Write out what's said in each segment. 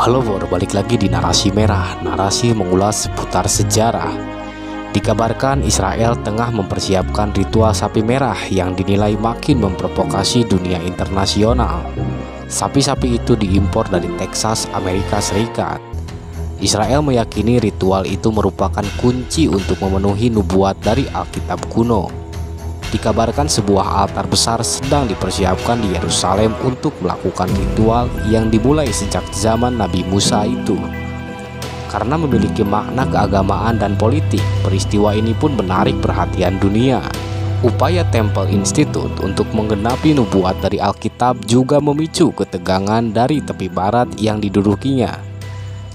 Halo Bor, balik lagi di Narasi Merah, narasi mengulas seputar sejarah. Dikabarkan Israel tengah mempersiapkan ritual sapi merah yang dinilai makin memprovokasi dunia internasional. Sapi-sapi itu diimpor dari Texas, Amerika Serikat. Israel meyakini ritual itu merupakan kunci untuk memenuhi nubuat dari Alkitab kuno. Dikabarkan sebuah altar besar sedang dipersiapkan di Yerusalem untuk melakukan ritual yang dimulai sejak zaman Nabi Musa itu. Karena memiliki makna keagamaan dan politik, peristiwa ini pun menarik perhatian dunia. Upaya Temple Institute untuk menggenapi nubuat dari Alkitab juga memicu ketegangan dari tepi barat yang didudukinya.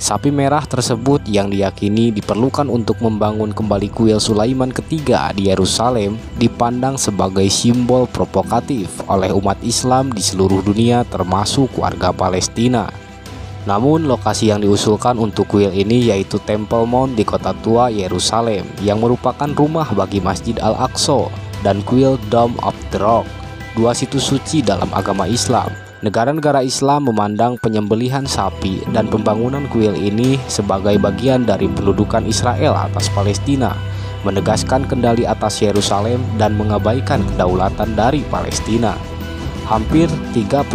Sapi merah tersebut yang diyakini diperlukan untuk membangun kembali kuil Sulaiman ketiga di Yerusalem dipandang sebagai simbol provokatif oleh umat Islam di seluruh dunia termasuk warga Palestina. Namun lokasi yang diusulkan untuk kuil ini yaitu Temple Mount di kota tua Yerusalem yang merupakan rumah bagi Masjid Al-Aqsa dan kuil Dome of the Rock, dua situs suci dalam agama Islam. Negara-negara Islam memandang penyembelihan sapi dan pembangunan kuil ini sebagai bagian dari pendudukan Israel atas Palestina, menegaskan kendali atas Yerusalem dan mengabaikan kedaulatan dari Palestina. Hampir 33.000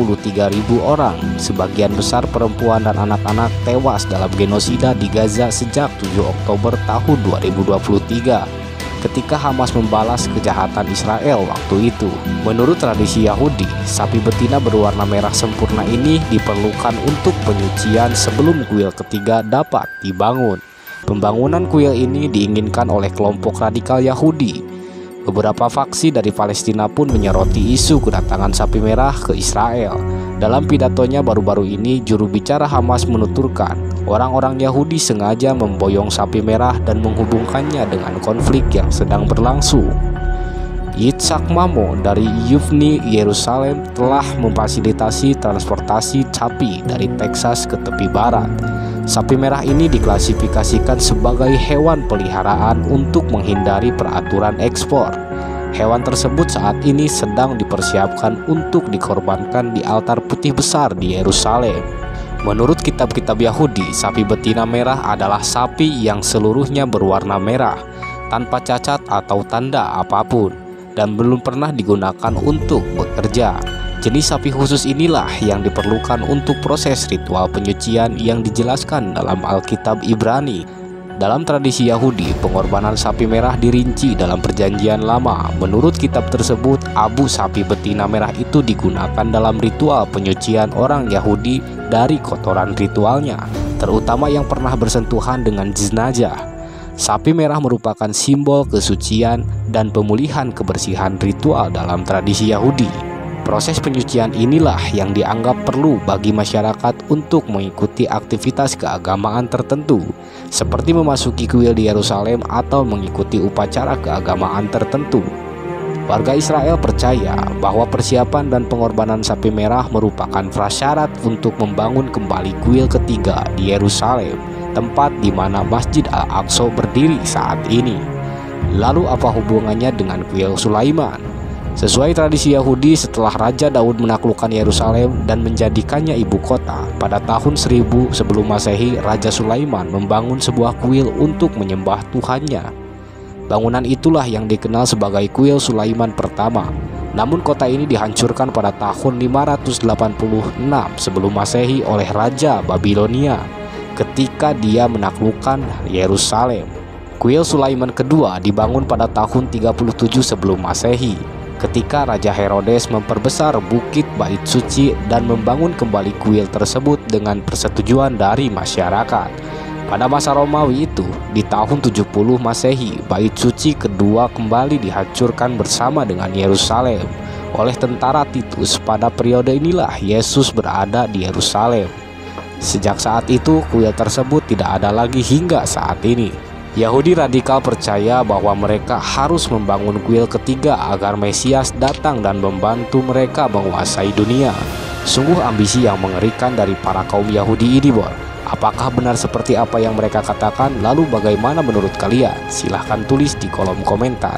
orang, sebagian besar perempuan dan anak-anak tewas dalam genosida di Gaza sejak 7 Oktober tahun 2023. Ketika Hamas membalas kejahatan Israel waktu itu. Menurut tradisi Yahudi, sapi betina berwarna merah sempurna ini diperlukan untuk penyucian sebelum kuil ketiga dapat dibangun. Pembangunan kuil ini diinginkan oleh kelompok radikal Yahudi. Beberapa faksi dari Palestina pun menyoroti isu kedatangan sapi merah ke Israel. Dalam pidatonya baru-baru ini, juru bicara Hamas menuturkan, orang-orang Yahudi sengaja memboyong sapi merah dan menghubungkannya dengan konflik yang sedang berlangsung. Yitzhak Mamo dari Yuvni Yerusalem telah memfasilitasi transportasi sapi dari Texas ke tepi barat. Sapi merah ini diklasifikasikan sebagai hewan peliharaan untuk menghindari peraturan ekspor. Hewan tersebut saat ini sedang dipersiapkan untuk dikorbankan di altar putih besar di Yerusalem. Menurut kitab-kitab Yahudi, sapi betina merah adalah sapi yang seluruhnya berwarna merah, tanpa cacat atau tanda apapun, dan belum pernah digunakan untuk bekerja. Jenis sapi khusus inilah yang diperlukan untuk proses ritual penyucian yang dijelaskan dalam Alkitab Ibrani. Dalam tradisi Yahudi, pengorbanan sapi merah dirinci dalam Perjanjian Lama. Menurut kitab tersebut, abu sapi betina merah itu digunakan dalam ritual penyucian orang Yahudi dari kotoran ritualnya, terutama yang pernah bersentuhan dengan jenazah. Sapi merah merupakan simbol kesucian dan pemulihan kebersihan ritual dalam tradisi Yahudi. Proses penyucian inilah yang dianggap perlu bagi masyarakat untuk mengikuti aktivitas keagamaan tertentu, seperti memasuki kuil di Yerusalem atau mengikuti upacara keagamaan tertentu. Warga Israel percaya bahwa persiapan dan pengorbanan sapi merah merupakan prasyarat untuk membangun kembali kuil ketiga di Yerusalem, tempat di mana Masjid Al-Aqsa berdiri saat ini. Lalu apa hubungannya dengan kuil Sulaiman? Sesuai tradisi Yahudi, setelah Raja Daud menaklukkan Yerusalem dan menjadikannya ibu kota, pada tahun 1000 sebelum Masehi, Raja Sulaiman membangun sebuah kuil untuk menyembah Tuhannya. Bangunan itulah yang dikenal sebagai kuil Sulaiman pertama. Namun kota ini dihancurkan pada tahun 586 sebelum Masehi oleh Raja Babilonia ketika dia menaklukkan Yerusalem. Kuil Sulaiman kedua dibangun pada tahun 37 sebelum Masehi. Ketika Raja Herodes memperbesar bukit Bait Suci dan membangun kembali kuil tersebut dengan persetujuan dari masyarakat. Pada masa Romawi itu, di tahun 70 Masehi, Bait Suci kedua kembali dihancurkan bersama dengan Yerusalem oleh tentara Titus. Pada periode inilah Yesus berada di Yerusalem. Sejak saat itu, kuil tersebut tidak ada lagi hingga saat ini. Yahudi radikal percaya bahwa mereka harus membangun kuil ketiga agar Mesias datang dan membantu mereka menguasai dunia. Sungguh ambisi yang mengerikan dari para kaum Yahudi ini, Bor. Apakah benar seperti apa yang mereka katakan? Lalu bagaimana menurut kalian? Silahkan tulis di kolom komentar.